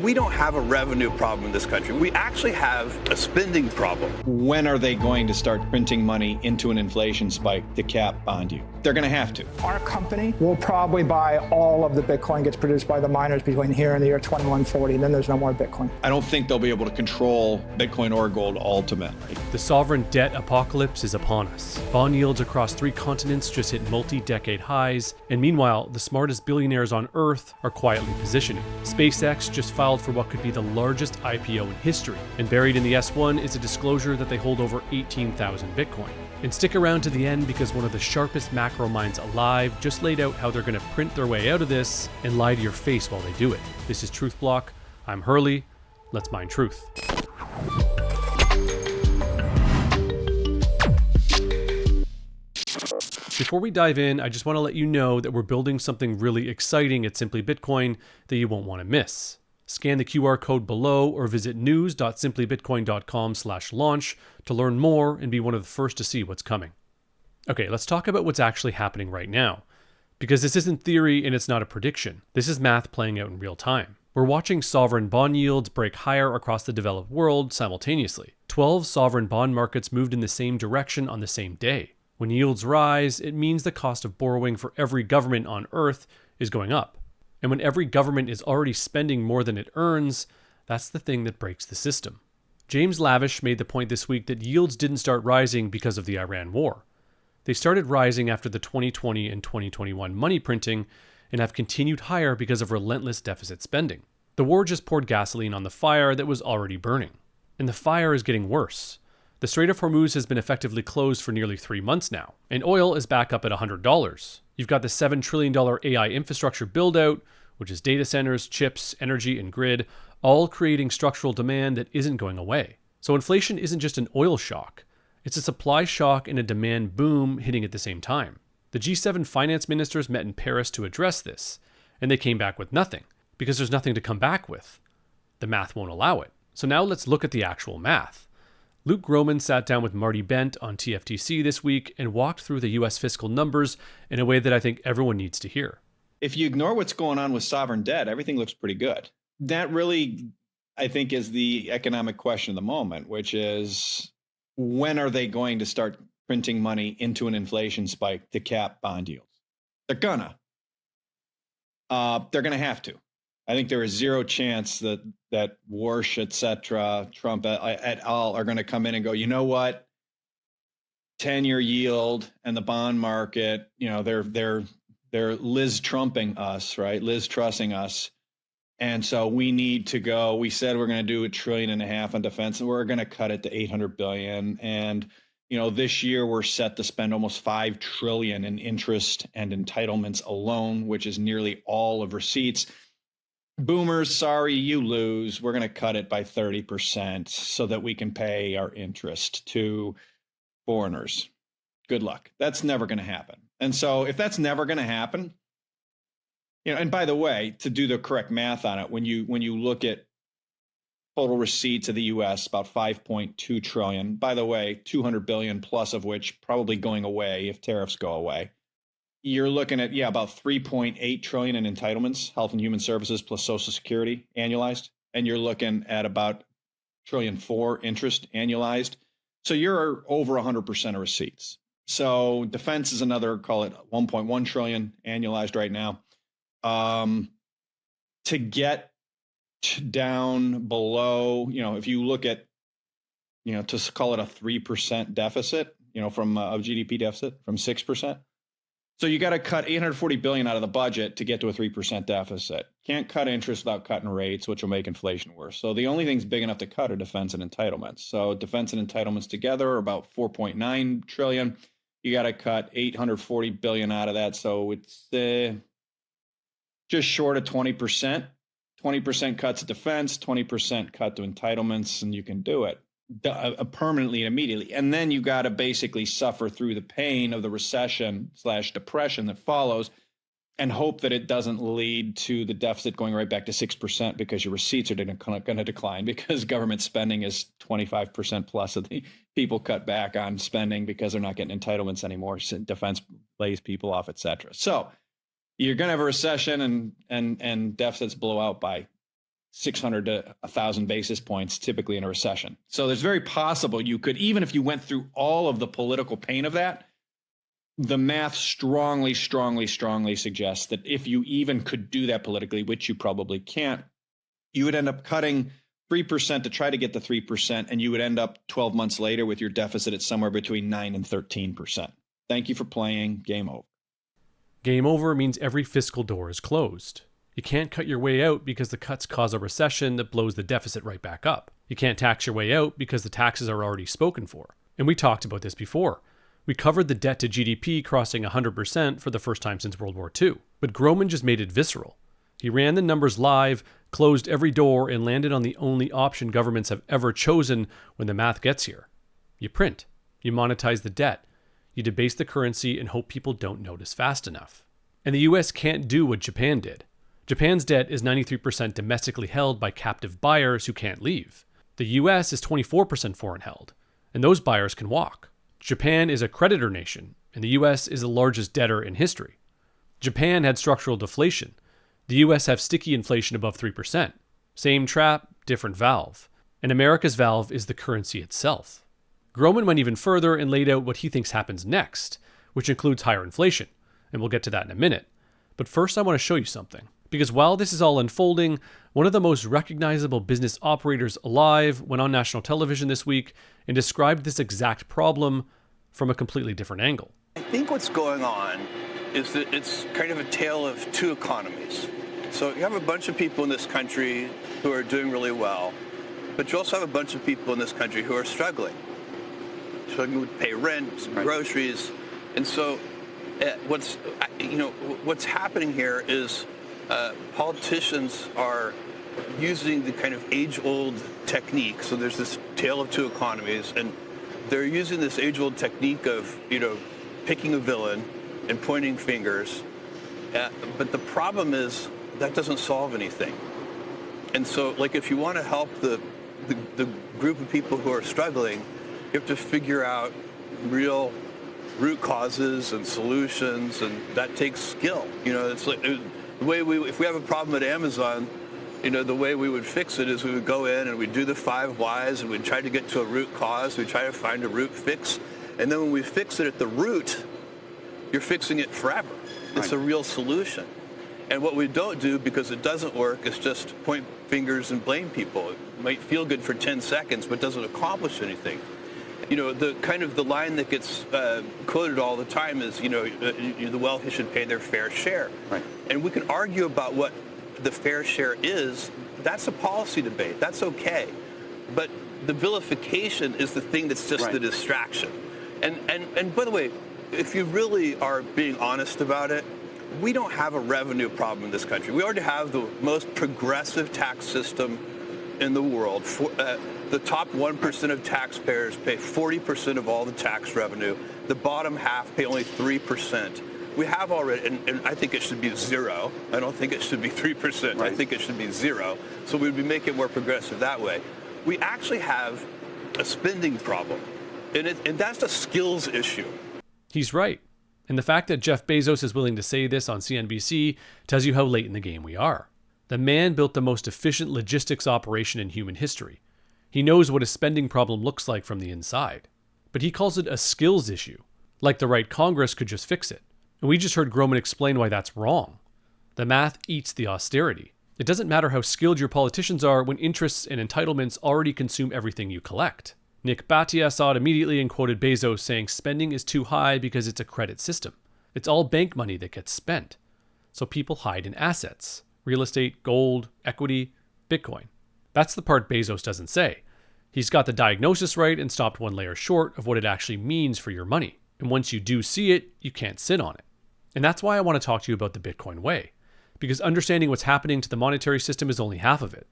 We don't have a revenue problem in this country. We actually have a spending problem. When are they going to start printing money into an inflation spike to cap bond yield? They're going to have to. Our company will probably buy all of the Bitcoin gets produced by the miners between here and the year 2140, and then there's no more Bitcoin. I don't think they'll be able to control Bitcoin or gold ultimately. The sovereign debt apocalypse is upon us. Bond yields across 3 continents just hit multi-decade highs, and meanwhile, the smartest billionaires on Earth are quietly positioning. SpaceX just filed for what could be the largest IPO in history, and buried in the S1 is a disclosure that they hold over 18,000 Bitcoin. And stick around to the end because one of the sharpest macro minds alive just laid out how they're going to print their way out of this and lie to your face while they do it. This is Truth Block. I'm Hurley. Let's mine truth. Before we dive in, I just want to let you know that we're building something really exciting at Simply Bitcoin that you won't want to miss. Scan the QR code below or visit news.simplybitcoin.com/launch to learn more and be one of the first to see what's coming. Okay, let's talk about what's actually happening right now. Because this isn't theory and it's not a prediction. This is math playing out in real time. We're watching sovereign bond yields break higher across the developed world simultaneously. 12 sovereign bond markets moved in the same direction on the same day. When yields rise, it means the cost of borrowing for every government on Earth is going up. And when every government is already spending more than it earns, that's the thing that breaks the system. James Lavish made the point this week that yields didn't start rising because of the Iran war. They started rising after the 2020 and 2021 money printing and have continued higher because of relentless deficit spending. The war just poured gasoline on the fire that was already burning. And the fire is getting worse. The Strait of Hormuz has been effectively closed for nearly 3 months now, and oil is back up at $100. You've got the $7 trillion AI infrastructure build-out, which is data centers, chips, energy, and grid, all creating structural demand that isn't going away. So inflation isn't just an oil shock. It's a supply shock and a demand boom hitting at the same time. The G7 finance ministers met in Paris to address this, and they came back with nothing, because there's nothing to come back with. The math won't allow it. So now let's look at the actual math. Luke Groman sat down with Marty Bent on TFTC this week and walked through the US fiscal numbers in a way that I think everyone needs to hear. If you ignore what's going on with sovereign debt, everything looks pretty good. That really, I think, is the economic question of the moment, which is when are they going to start printing money into an inflation spike to cap bond yields? They're gonna. They're gonna have to. I think there is zero chance that Warsh, et cetera, Trump et al. Are going to come in and go, you know what, 10-year yield and the bond market, you know, they're Liz Trumping us, right? Liz trussing us. And so we need to go. We said we're going to do $1.5 trillion on defense, and we're going to cut it to $800 billion. And, you know, this year we're set to spend almost $5 trillion in interest and entitlements alone, which is nearly all of receipts. Boomers, sorry, you lose. We're going to cut it by 30% so that we can pay our interest to foreigners. Good luck. That's never going to happen. And so if that's never going to happen, you know, and by the way, to do the correct math on it, when you look at total receipts of the US, about 5.2 trillion, by the way, 200 billion plus of which probably going away if tariffs go away. You're looking at, about 3.8 trillion in entitlements, health and human services plus Social Security annualized. And you're looking at about $1.4 trillion interest annualized. So you're over 100% of receipts. So defense is another, call it 1.1 trillion annualized right now. To get down below, if you look at, to call it a 3% deficit, from of GDP deficit from 6%. So you got to cut 840 billion out of the budget to get to a 3% deficit. Can't cut interest without cutting rates, which will make inflation worse. So the only things big enough to cut are defense and entitlements. So defense and entitlements together are about 4.9 trillion. You got to cut 840 billion out of that. So it's just short of 20%. 20% cut to defense, 20% cut to entitlements, and you can do it permanently and immediately. And then you got to basically suffer through the pain of the recession/depression that follows and hope that it doesn't lead to the deficit going right back to 6% because your receipts are going to decline because government spending is 25% plus of the people cut back on spending because they're not getting entitlements anymore. Defense lays people off, et cetera. So you're going to have a recession and deficits blow out by 600 to 1,000 basis points typically in a recession. So there's very possible you could, even if you went through all of the political pain of that, the math strongly suggests that if you even could do that politically, which you probably can't, you would end up cutting 3% to try to get to 3%, and you would end up 12 months later with your deficit at somewhere between 9 and 13%. Thank you for playing. Game over. Game over means every fiscal door is closed. You can't cut your way out because the cuts cause a recession that blows the deficit right back up. You can't tax your way out because the taxes are already spoken for. And we talked about this before. We covered the debt to GDP crossing 100% for the first time since World War II. But Groman just made it visceral. He ran the numbers live, closed every door, and landed on the only option governments have ever chosen when the math gets here. You print. You monetize the debt. You debase the currency and hope people don't notice fast enough. And the US can't do what Japan did. Japan's debt is 93% domestically held by captive buyers who can't leave. The US is 24% foreign held, and those buyers can walk. Japan is a creditor nation, and the US is the largest debtor in history. Japan had structural deflation. The US have sticky inflation above 3%. Same trap, different valve. And America's valve is the currency itself. Groman went even further and laid out what he thinks happens next, which includes higher inflation, and we'll get to that in a minute. But first I want to show you something. Because while this is all unfolding, one of the most recognizable business operators alive went on national television this week and described this exact problem from a completely different angle. I think what's going on is that it's kind of a tale of two economies. So you have a bunch of people in this country who are doing really well, but you also have a bunch of people in this country who are struggling to pay rent, groceries. And so what's happening here is politicians are using the kind of age-old technique. So there's this tale of two economies, and they're using this age-old technique of, picking a villain and pointing fingers. But the problem is that doesn't solve anything. And so, if you want to help the group of people who are struggling, you have to figure out real root causes and solutions, and that takes skill. It's like the way if we have a problem at Amazon, the way we would fix it is we would go in and we'd do the 5 whys and we'd try to get to a root cause. We'd try to find a root fix. And then when we fix it at the root, you're fixing it forever. It's a real solution. And what we don't do, because it doesn't work, is just point fingers and blame people. It might feel good for 10 seconds, but doesn't accomplish anything. The line that gets quoted all the time is, the wealthy should pay their fair share. Right. And we can argue about what the fair share is. That's a policy debate. That's okay. But the vilification is the thing that's just the distraction. And by the way, if you really are being honest about it, we don't have a revenue problem in this country. We already have the most progressive tax system in the world. The top 1% of taxpayers pay 40% of all the tax revenue. The bottom half pay only 3%. We have already, and I think it should be 0. I don't think it should be 3%. Right. I think it should be 0. So we'd be making it more progressive that way. We actually have a spending problem, and that's a skills issue. He's right. And the fact that Jeff Bezos is willing to say this on CNBC tells you how late in the game we are. The man built the most efficient logistics operation in human history. He knows what a spending problem looks like from the inside. But he calls it a skills issue, like the right Congress could just fix it. And we just heard Groman explain why that's wrong. The math eats the austerity. It doesn't matter how skilled your politicians are when interests and entitlements already consume everything you collect. Nick Bhatia saw it immediately and quoted Bezos saying spending is too high because it's a credit system. It's all bank money that gets spent. So people hide in assets. Real estate, gold, equity, Bitcoin. That's the part Bezos doesn't say. He's got the diagnosis right and stopped one layer short of what it actually means for your money. And once you do see it, you can't sit on it. And that's why I want to talk to you about the Bitcoin way. Because understanding what's happening to the monetary system is only half of it.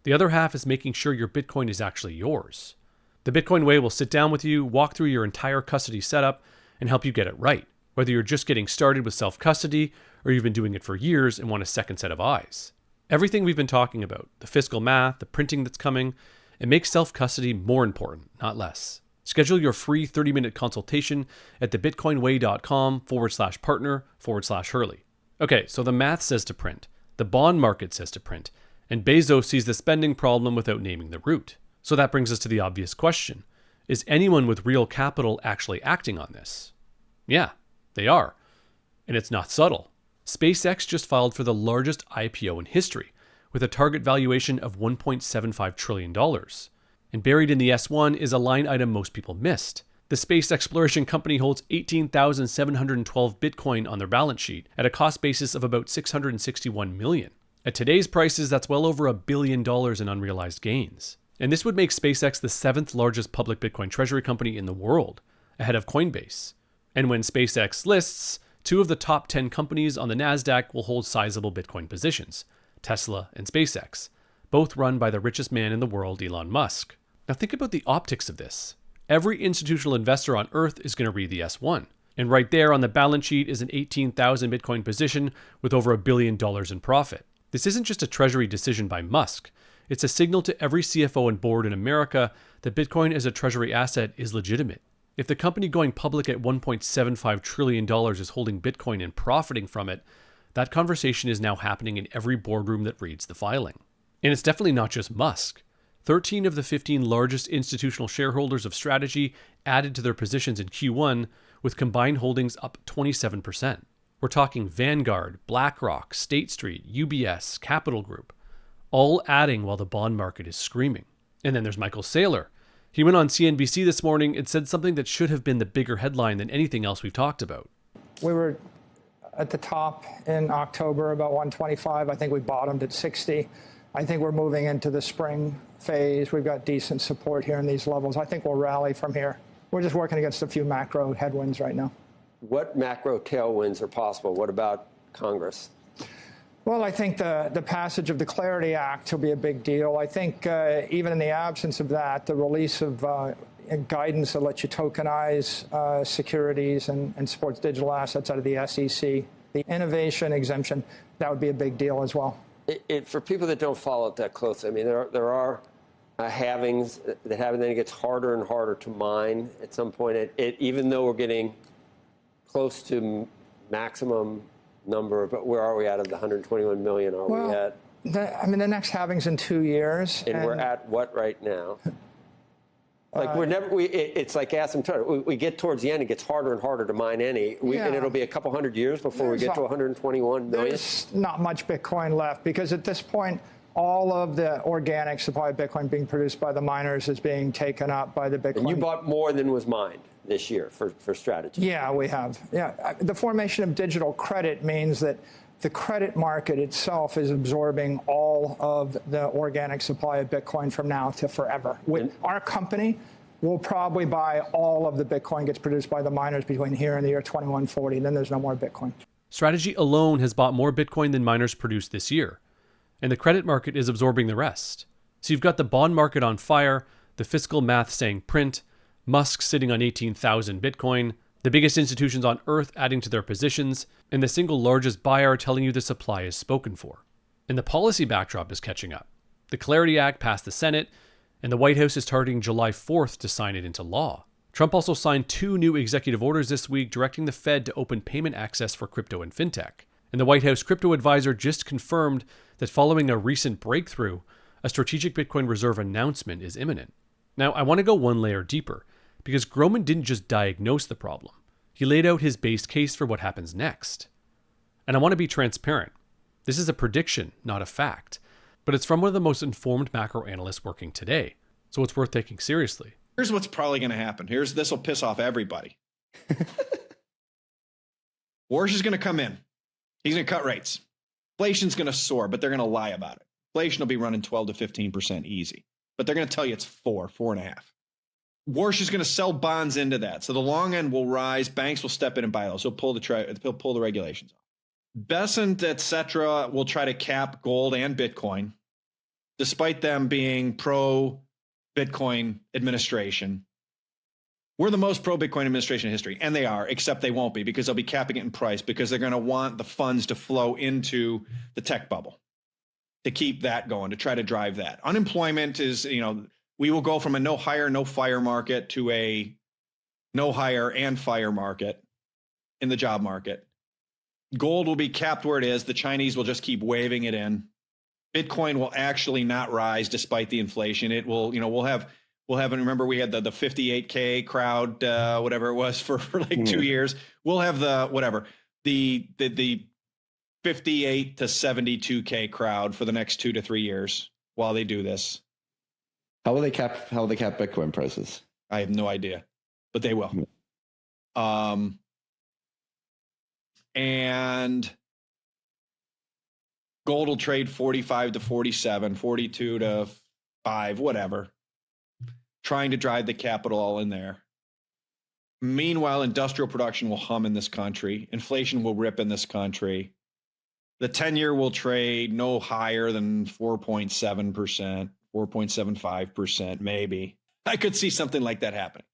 The other half is making sure your Bitcoin is actually yours. The Bitcoin way will sit down with you, walk through your entire custody setup, and help you get it right. Whether you're just getting started with self-custody, or you've been doing it for years and want a second set of eyes. Everything we've been talking about, the fiscal math, the printing that's coming, it makes self-custody more important, not less. Schedule your free 30-minute consultation at thebitcoinway.com/partner/Hurley. Okay, so the math says to print. The bond market says to print. And Bezos sees the spending problem without naming the root. So that brings us to the obvious question. Is anyone with real capital actually acting on this? Yeah, they are. And it's not subtle. SpaceX just filed for the largest IPO in history, with a target valuation of $1.75 trillion. And buried in the S1 is a line item most people missed. The space exploration company holds 18,712 Bitcoin on their balance sheet at a cost basis of about $661 million. At today's prices, that's well over $1 billion in unrealized gains. And this would make SpaceX the 7th largest public Bitcoin treasury company in the world, ahead of Coinbase. And when SpaceX lists, 2 of the top 10 companies on the NASDAQ will hold sizable Bitcoin positions, Tesla and SpaceX, both run by the richest man in the world, Elon Musk. Now think about the optics of this. Every institutional investor on Earth is going to read the S1. And right there on the balance sheet is an 18,000 Bitcoin position with over $1 billion in profit. This isn't just a treasury decision by Musk. It's a signal to every CFO and board in America that Bitcoin as a treasury asset is legitimate. If the company going public at $1.75 trillion is holding Bitcoin and profiting from it, that conversation is now happening in every boardroom that reads the filing. And it's definitely not just Musk. 13 of the 15 largest institutional shareholders of Strategy added to their positions in Q1, with combined holdings up 27%. We're talking Vanguard, BlackRock, State Street, UBS, Capital Group, all adding while the bond market is screaming. And then there's Michael Saylor. He went on CNBC this morning and said something that should have been the bigger headline than anything else we've talked about. We were at the top in October, about 125. I think we bottomed at 60. I think we're moving into the spring phase. We've got decent support here in these levels. I think we'll rally from here. We're just working against a few macro headwinds right now. What macro tailwinds are possible? What about Congress? Well, I think the passage of the Clarity Act will be a big deal. I think even in the absence of that, the release of guidance that lets you tokenize securities and supports digital assets out of the SEC, the innovation exemption, that would be a big deal as well. For people that don't follow it that closely, I mean, there are halvings that happen, then it gets harder and harder to mine at some point. Even though we're getting close to maximum number, but where are we out of the 121 million? We at? The next halving's in 2 years. And we're at what right now? Like it's like asymptotic. We get towards the end, it gets harder and harder to mine any. And it'll be a couple hundred years before we get to 121 million. There's not much Bitcoin left because at this point, all of the organic supply of Bitcoin being produced by the miners is being taken up by the Bitcoin. And you bought more than was mined this year for Strategy. Yeah, we have. Yeah, the formation of digital credit means that the credit market itself is absorbing all of the organic supply of Bitcoin from now to forever. Our company will probably buy all of the Bitcoin gets produced by the miners between here and the year 2140. Then there's no more Bitcoin. Strategy alone has bought more Bitcoin than miners produced this year, and the credit market is absorbing the rest. So you've got the bond market on fire, the fiscal math saying print, Musk sitting on 18,000 Bitcoin, the biggest institutions on Earth adding to their positions, and the single largest buyer telling you the supply is spoken for. And the policy backdrop is catching up. The Clarity Act passed the Senate, and the White House is targeting July 4th to sign it into law. Trump also signed 2 new executive orders this week directing the Fed to open payment access for crypto and fintech. And the White House crypto advisor just confirmed that following a recent breakthrough, a strategic Bitcoin reserve announcement is imminent. Now, I want to go one layer deeper, because Groman didn't just diagnose the problem. He laid out his base case for what happens next. And I want to be transparent. This is a prediction, not a fact. But it's from one of the most informed macro analysts working today. So it's worth taking seriously. Here's what's probably going to happen. This will piss off everybody. Warsh is going to come in. He's going to cut rates. Inflation's going to soar, but they're going to lie about it. Inflation will be running 12 to 15% easy. But they're going to tell you it's 4.5. Warsh is going to sell bonds into that. So the long end will rise. Banks will step in and buy those. He'll pull the regulations off. Besant, et cetera, will try to cap gold and Bitcoin, despite them being pro-Bitcoin administration. We're the most pro-Bitcoin administration in history, and they are, except they won't be because they'll be capping it in price because they're going to want the funds to flow into the tech bubble to keep that going, to try to drive that. Unemployment is, we will go from a no hire, no fire market to a no hire and fire market in the job market. Gold will be capped where it is. The Chinese will just keep waving it in. Bitcoin will actually not rise despite the inflation. It will, we'll have, remember we had the 58K crowd, whatever it was for like 2 years. We'll have the 58 to 72K crowd for the next 2 to 3 years while they do this. How will they cap Bitcoin prices? I have no idea, but they will. And gold will trade 45 to 47, 42 to 5, whatever, trying to drive the capital all in there. Meanwhile, industrial production will hum in this country. Inflation will rip in this country. The 10-year will trade no higher than 4.7%, 4.75%, maybe. I could see something like that happening.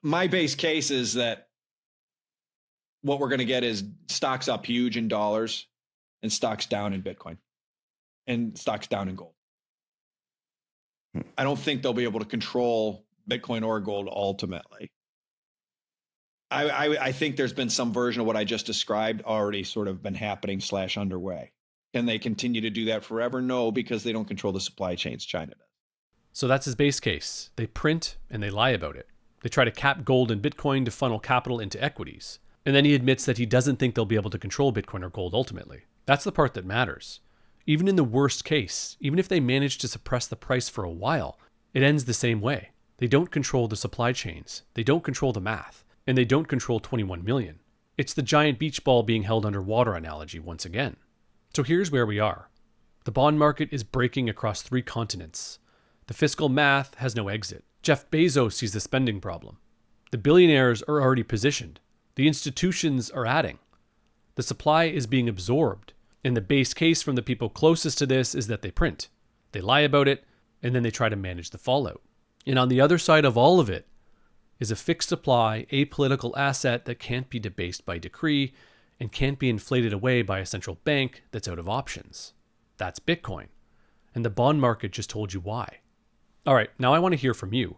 My base case is that what we're going to get is stocks up huge in dollars and stocks down in Bitcoin and stocks down in gold. I don't think they'll be able to control Bitcoin or gold ultimately. I think there's been some version of what I just described already sort of been happening / underway. Can they continue to do that forever? No, because they don't control the supply chains. China does. So that's his base case. They print and they lie about it. They try to cap gold and Bitcoin to funnel capital into equities. And then he admits that he doesn't think they'll be able to control Bitcoin or gold ultimately. That's the part that matters. Even in the worst case, even if they manage to suppress the price for a while, it ends the same way. They don't control the supply chains. They don't control the math. And they don't control 21 million. It's the giant beach ball being held underwater analogy once again. So here's where we are. The bond market is breaking across 3 continents. The fiscal math has no exit. Jeff Bezos sees the spending problem. The billionaires are already positioned. The institutions are adding. The supply is being absorbed. And the base case from the people closest to this is that they print. They lie about it, and then they try to manage the fallout. And on the other side of all of it is a fixed supply, apolitical asset that can't be debased by decree and can't be inflated away by a central bank that's out of options. That's Bitcoin. And the bond market just told you why. All right, now I want to hear from you.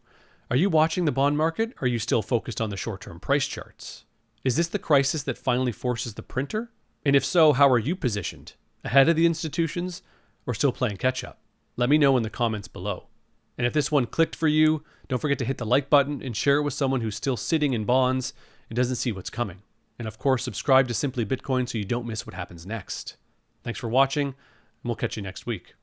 Are you watching the bond market? Or are you still focused on the short-term price charts? Is this the crisis that finally forces the printer? And if so, how are you positioned? Ahead of the institutions or still playing catch-up? Let me know in the comments below. And if this one clicked for you, don't forget to hit the like button and share it with someone who's still sitting in bonds and doesn't see what's coming. And of course, subscribe to Simply Bitcoin so you don't miss what happens next. Thanks for watching, and we'll catch you next week.